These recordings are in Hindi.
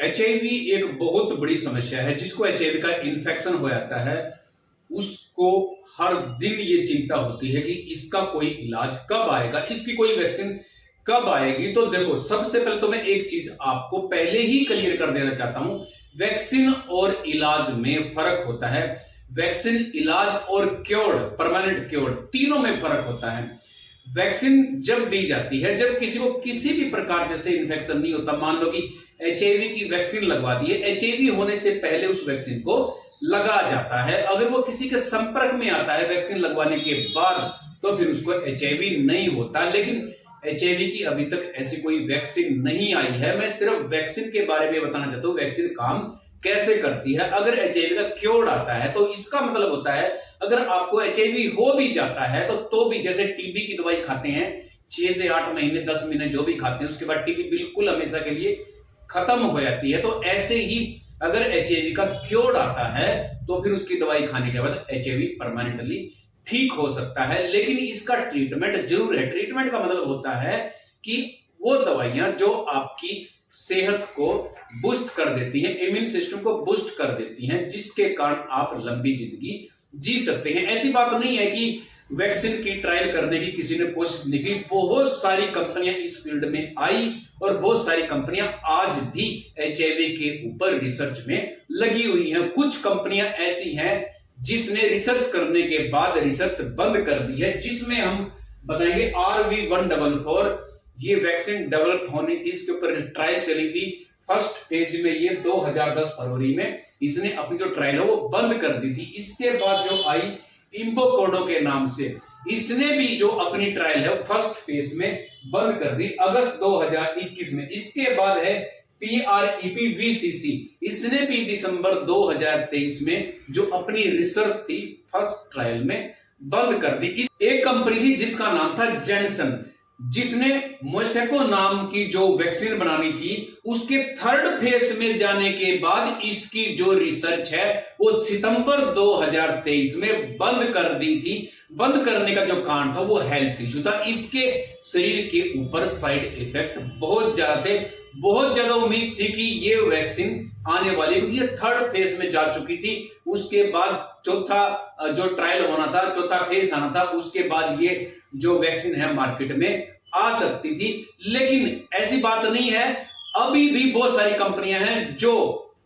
एचआईवी एक बहुत बड़ी समस्या है। जिसको एचआईवी का इन्फेक्शन हो जाता है उसको हर दिन ये चिंता होती है कि इसका कोई इलाज कब आएगा, इसकी कोई वैक्सीन कब आएगी। तो देखो, सबसे पहले तो मैं एक चीज आपको पहले ही क्लियर कर देना चाहता हूं, वैक्सीन और इलाज में फर्क होता है। वैक्सीन, इलाज और क्योर, परमानेंट क्योर, तीनों में फर्क होता है। वैक्सीन जब दी जाती है, जब किसी को किसी भी प्रकार जैसे इन्फेक्शन नहीं होता, मान लो कि एचआईवी की वैक्सीन लगवा दी है, एचआईवी होने से पहले उस वैक्सीन को लगा जाता है। अगर वो किसी के संपर्क में आता है वैक्सीन लगवाने के बाद, तो फिर उसको एचआईवी नहीं होता। लेकिन एचआईवी की अभी तक ऐसी कोई वैक्सीन नहीं आई है। मैं सिर्फ वैक्सीन के बारे में बताना चाहता हूं, वैक्सीन काम कैसे करती है। अगर एचआईवी का क्योर आता है तो इसका मतलब होता है अगर आपको एचआईवी हो भी जाता है तो भी जैसे टीबी की दवाई खाते हैं 6 से 8 महीने 10 महीने जो भी खाते हैं, उसके बाद टीबी बिल्कुल हमेशा के लिए खत्म हो जाती है। तो ऐसे ही अगर एचआईवी का क्योर आता है तो फिर उसकी दवाई खाने के बाद एचआईवी परमानेंटली ठीक हो सकता है। लेकिन इसका ट्रीटमेंट जरूर है। ट्रीटमेंट का मतलब होता है कि वो दवाइयां जो आपकी सेहत को बूस्ट कर देती हैं, इम्यून सिस्टम को बूस्ट कर देती हैं, जिसके कारण आप लंबी जिंदगी जी सकते हैं। ऐसी बात नहीं है कि वैक्सीन की ट्रायल करने की किसी ने कोशिश नहीं की। बहुत सारी कंपनियां इस फील्ड में आई और बहुत सारी कंपनियां आज भी एचआईवी के ऊपर रिसर्च में लगी हुई हैं। कुछ कंपनियां ऐसी हैं जिसने रिसर्च करने के बाद रिसर्च बंद कर दी है, जिसमें हम बताएंगे RV144 ये वैक्सीन डेवलप होनी थी, इसके ऊपर ट्रायल चली थी। फर्स्ट फेज में ये 2010 फरवरी में इसने अपनी जो ट्रायल है वो बंद कर दी थी। इसके बाद जो आई इम्बोकोडो के नाम से, इसने भी जो अपनी ट्रायल है फर्स्ट फेज में बंद कर दी अगस्त 2021 में। इसके बाद है PrEP-VCC, इसने भी दिसंबर 2023 में जो अपनी रिसर्च थी फर्स्ट ट्रायल में बंद कर दी। एक कंपनी थी जिसका नाम था जैनसन, जिसने मोसेको नाम की जो वैक्सीन बनानी थी उसके थर्ड फेज में जाने के बाद इसकी जो रिसर्च है वो सितंबर 2023 में बंद कर दी थी। बंद करने का जो कारण था वो हेल्थ इश्यू था। इसके शरीर के ऊपर साइड इफेक्ट बहुत ज्यादा थे। बहुत ज्यादा उम्मीद थी कि ये वैक्सीन आने वाली, क्योंकि ये थर्ड फेज में जा चुकी थी। उसके बाद चौथा जो ट्रायल होना था, चौथा फेज आना था, उसके बाद ये जो वैक्सीन है मार्केट में आ सकती थी। लेकिन ऐसी बात नहीं है, अभी भी बहुत सारी कंपनियां हैं जो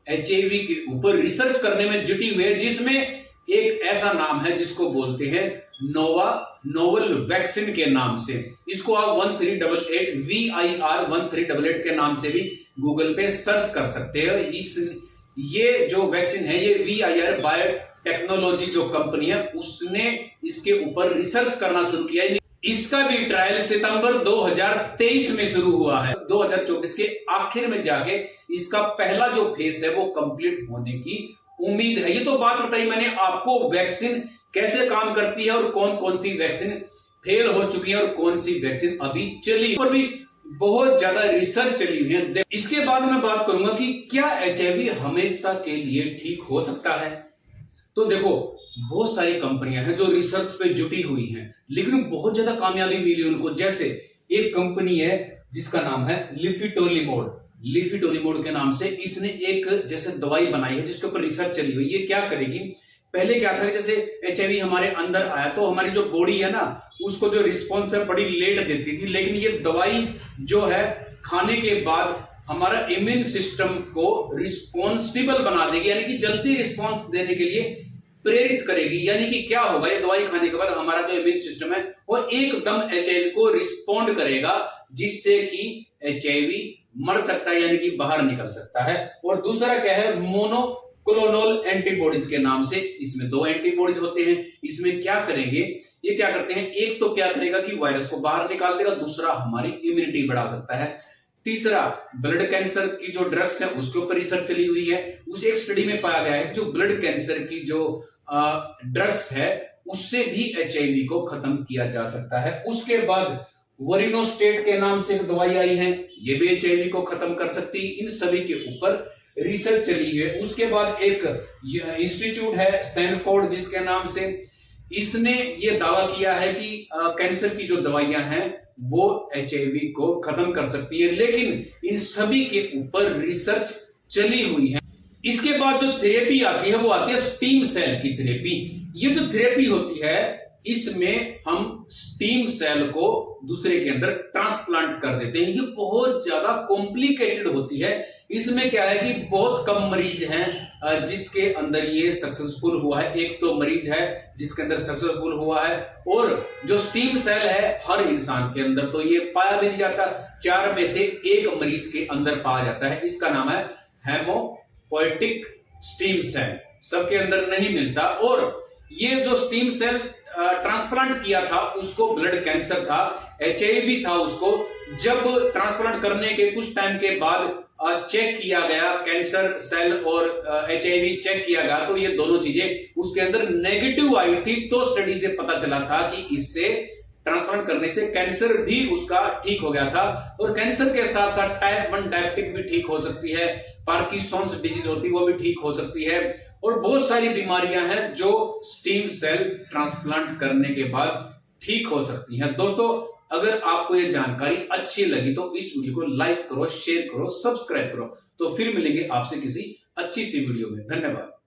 एचआईवी के ऊपर रिसर्च करने में जुटी हुई है, जिसमें एक ऐसा नाम है जिसको बोलते हैं नोवल वैक्सीन के नाम से। इसको आप 1388 VIR 1388 के नाम से भी गूगल पे सर्च कर सकते हो। ये जो वैक्सीन है ये VIR बायोटेक्नोलॉजी जो कंपनी है उसने इसके ऊपर रिसर्च करना शुरू किया। इसका भी ट्रायल सितंबर 2023 में शुरू हुआ है। 2024 के आखिर में जाके इसका पहला जो फेज है वो कंप्लीट होने की उम्मीद है। ये तो बात बताई मैंने आपको वैक्सीन कैसे काम करती है और कौन कौन सी वैक्सीन फेल हो चुकी है और कौन सी वैक्सीन अभी चली और भी बहुत ज्यादा रिसर्च चली हुई है। इसके बाद मैं बात करूंगा कि क्या एचआईवी हमेशा के लिए ठीक हो सकता है। तो देखो, बहुत सारी कंपनियां हैं जो रिसर्च पे जुटी हुई हैं, लेकिन बहुत ज्यादा कामयाबी मिली उनको। जैसे एक कंपनी है जिसका नाम है लिफिटोलिमोड के नाम से इसने एक जैसे दवाई बनाई है जिसके ऊपर रिसर्च चली हुई। ये क्या करेगी, पहले क्या था, जैसे एचआईवी हमारे अंदर आया तो हमारी जो बॉडी है ना उसको जो रिस्पॉन्स है बड़ी लेट देती थी। लेकिन ये दवाई जो है खाने के बाद हमारा इम्यून सिस्टम को रिस्पॉन्सिबल बना देगी, यानी कि जल्दी रिस्पॉन्स देने के लिए प्रेरित करेगी। यानी कि क्या होगा, ये दवाई खाने के बाद हमारा जो इम्यून सिस्टम है वो एकदम एचआईवी को रिस्पॉन्ड करेगा, जिससे कि एचआईवी मर सकता है, यानी कि बाहर निकल सकता है। और दूसरा क्या है, मोनोक्लोनल एंटीबॉडीज के नाम से, इसमें 2 एंटीबॉडीज होते हैं। इसमें क्या करेंगे, ये क्या करते हैं, एक तो क्या करेगा कि वायरस को बाहर निकाल देगा, दूसरा हमारी इम्यूनिटी बढ़ा सकता है, तीसरा ब्लड कैंसर की जो ड्रग्स है उसके ऊपर रिसर्च चली हुई है। उस एक स्टडी में पाया गया है कि जो ब्लड कैंसर की जो ड्रग्स है उससे भी एचआईवी को खत्म किया जा सकता है। उसके बाद वरिनोस्टेट के नाम से एक दवाई आई है, ये भी एचआईवी को खत्म कर सकती है। इन सभी के ऊपर रिसर्च चली है। उसके बाद एक इंस्टीट्यूट है सैनफोर्ड जिसके नाम से, इसने ये दावा किया है कि कैंसर की जो दवाइयां हैं वो एचआईवी को खत्म कर सकती है। लेकिन इन सभी के ऊपर रिसर्च चली हुई है। इसके बाद जो थेरेपी आती है वो आती है स्टीम सेल की थेरेपी। ये जो थेरेपी होती है इसमें हम स्टीम सेल को दूसरे के अंदर ट्रांसप्लांट कर देते हैं। ये बहुत ज्यादा कॉम्प्लिकेटेड होती है। इसमें क्या है कि बहुत कम मरीज हैं जिसके अंदर ये सक्सेसफुल हुआ है। एक तो मरीज है जिसके अंदर सक्सेसफुल हुआ है, और जो स्टीम सेल है हर इंसान के अंदर तो ये पाया भी नहीं जाता, 4 में से 1 मरीज के अंदर पाया जाता है। इसका नाम है हेमोपोएटिक स्टीम सेल, सबके अंदर नहीं मिलता। और ये जो स्टीम सेल ट्रांसप्लांट किया था उसको ब्लड कैंसर था, HIV था उसको। जब ट्रांसप्लांट करने के कुछ टाइम के बाद चेक किया गया, कैंसर सेल और HIV चेक किया गया, तो ये दोनों चीजें उसके अंदर नेगेटिव आई थी। तो स्टडी से पता चला था कि इससे ट्रांसप्लांट करने से कैंसर भी उसका ठीक हो गया था। और कैंसर के साथ साथ टाइप 1 डायबिटिक भी ठीक हो सकती है, पार्किंसंस डिजीज होती है वो भी ठीक हो सकती है, और बहुत सारी बीमारियां हैं जो स्टीम सेल ट्रांसप्लांट करने के बाद ठीक हो सकती हैं। दोस्तों, अगर आपको ये जानकारी अच्छी लगी तो इस वीडियो को लाइक करो, शेयर करो, सब्सक्राइब करो। तो फिर मिलेंगे आपसे किसी अच्छी सी वीडियो में। धन्यवाद।